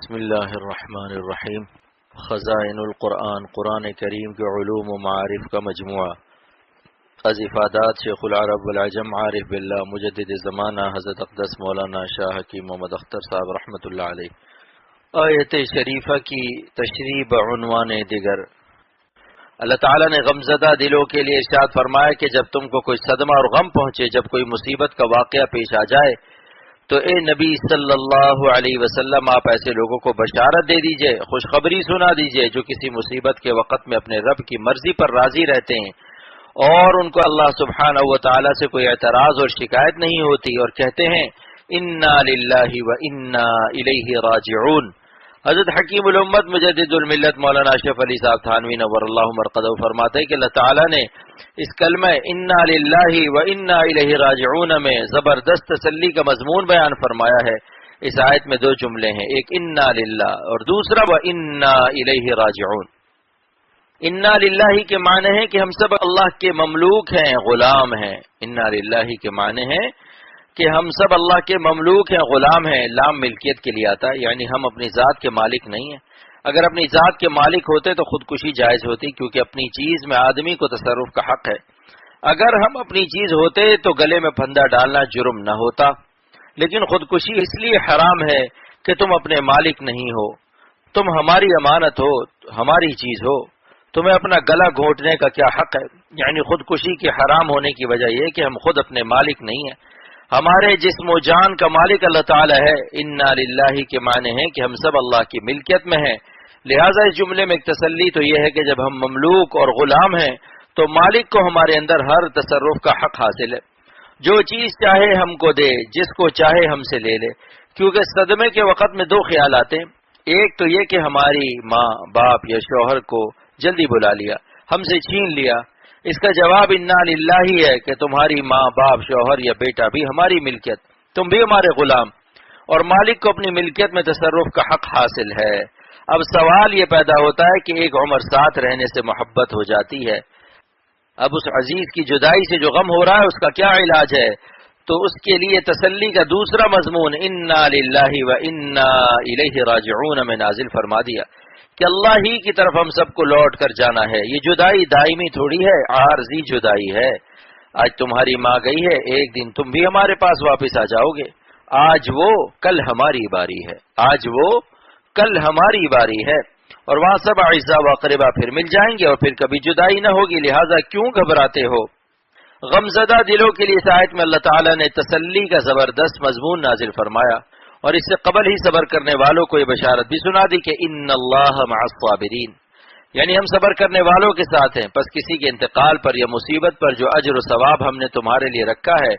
بسم اللہ الرحمن الرحیم۔ خزائن القرآن، قرآن کریم کے علوم و معارف کا مجموعہ، از افادات شیخ العرب والعجم عارف باللہ مجدد زمانہ حضرت اقدس مولانا شاہ حکیم محمد اختر صاحب رحمۃ اللہ علیہ۔ آیت شریفہ کی تشریح بعنوان دیگر۔ اللہ تعالیٰ نے غمزدہ دلوں کے لیے ارشاد فرمایا کہ جب تم کو کوئی صدمہ اور غم پہنچے، جب کوئی مصیبت کا واقعہ پیش آ جائے تو اے نبی صلی اللہ علیہ وسلم آپ ایسے لوگوں کو بشارت دے دیجئے، خوشخبری سنا دیجئے جو کسی مصیبت کے وقت میں اپنے رب کی مرضی پر راضی رہتے ہیں اور ان کو اللہ سبحانہ و تعالی سے کوئی اعتراض اور شکایت نہیں ہوتی، اور کہتے ہیں انا للہ و انا الیہ راجعون۔ حضرت حکیم الامت مجدد الملت مولانا اشرف علی صاحب تھانوی نور اللہ مرقدہ فرماتے ہیں کہ اللہ تعالیٰ نے اس کلمہ انا للہ و انا الیہ راجعون میں زبردست تسلی کا مضمون بیان فرمایا ہے۔ اس آیت میں دو جملے ہیں، ایک انا للہ اور دوسرا و انا الیہ راجعون۔ انا للہ کے معنی ہے کہ ہم سب اللہ کے مملوک ہیں، غلام ہیں۔ انا للہ کے معنی ہے کہ ہم سب اللہ کے مملوک ہیں، غلام ہیں۔ لام ملکیت کے لیے آتا ہے، یعنی ہم اپنی ذات کے مالک نہیں ہیں۔ اگر اپنی ذات کے مالک ہوتے تو خودکشی جائز ہوتی، کیونکہ اپنی چیز میں آدمی کو تصرف کا حق ہے۔ اگر ہم اپنی چیز ہوتے تو گلے میں پھندا ڈالنا جرم نہ ہوتا، لیکن خودکشی اس لیے حرام ہے کہ تم اپنے مالک نہیں ہو، تم ہماری امانت ہو، ہماری چیز ہو، تمہیں اپنا گلا گھونٹنے کا کیا حق ہے؟ یعنی خودکشی کے حرام ہونے کی وجہ یہ کہ ہم خود اپنے مالک نہیں ہیں، ہمارے جسم و جان کا مالک اللہ تعالی ہے۔ انا للہ کے معنی ہے کہ ہم سب اللہ کی ملکیت میں ہیں۔ لہٰذا اس جملے میں ایک تسلی تو یہ ہے کہ جب ہم مملوک اور غلام ہیں تو مالک کو ہمارے اندر ہر تصرف کا حق حاصل ہے، جو چیز چاہے ہم کو دے، جس کو چاہے ہم سے لے لے۔ کیونکہ صدمے کے وقت میں دو خیال آتے ہیں، ایک تو یہ کہ ہماری ماں باپ یا شوہر کو جلدی بلا لیا، ہم سے چھین لیا۔ اس کا جواب انا للہ ہی ہے کہ تمہاری ماں باپ شوہر یا بیٹا بھی ہماری ملکیت، تم بھی ہمارے غلام، اور مالک کو اپنی ملکیت میں تصرف کا حق حاصل ہے۔ اب سوال یہ پیدا ہوتا ہے کہ ایک عمر ساتھ رہنے سے محبت ہو جاتی ہے، اب اس عزیز کی جدائی سے جو غم ہو رہا ہے اس کا کیا علاج ہے؟ تو اس کے لیے تسلی کا دوسرا مضمون انا للہ و انا الیہ راجعون میں نازل فرما دیا کہ اللہ ہی کی طرف ہم سب کو لوٹ کر جانا ہے۔ یہ جدائی دائمی تھوڑی ہے، عارضی جدائی ہے۔ آج تمہاری ماں گئی ہے، ایک دن تم بھی ہمارے پاس واپس آ جاؤ گے۔ آج وہ، کل ہماری باری ہے، آج وہ، کل ہماری باری ہے، اور وہاں سب اعزاء و اقربا پھر مل جائیں گے اور پھر کبھی جدائی نہ ہوگی۔ لہٰذا کیوں گھبراتے ہو؟ غمزدہ دلوں کے لیے اس آیت میں اللہ تعالیٰ نے تسلی کا زبردست مضمون نازل فرمایا، اور اس سے قبل ہی صبر کرنے والوں کو یہ بشارت بھی سنا دی کہ ان اللہ مع الصابرین، یعنی ہم صبر کرنے والوں کے ساتھ ہیں۔ پس کسی کے انتقال پر یا مصیبت پر جو اجر و ثواب ہم نے تمہارے لیے رکھا ہے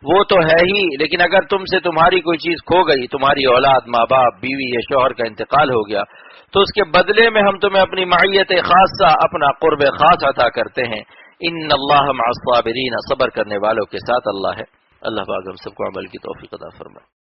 وہ تو ہے ہی، لیکن اگر تم سے تمہاری کوئی چیز کھو گئی، تمہاری اولاد، ماں باپ، بیوی یا شوہر کا انتقال ہو گیا، تو اس کے بدلے میں ہم تمہیں اپنی معیت خاصہ، اپنا قرب خاص عطا کرتے ہیں۔ ان اللہ مع الصابرین، صبر کرنے والوں کے ساتھ اللہ ہے۔ اللہ پاک ہم سب کو عمل کی توفیق عطا فرمائے۔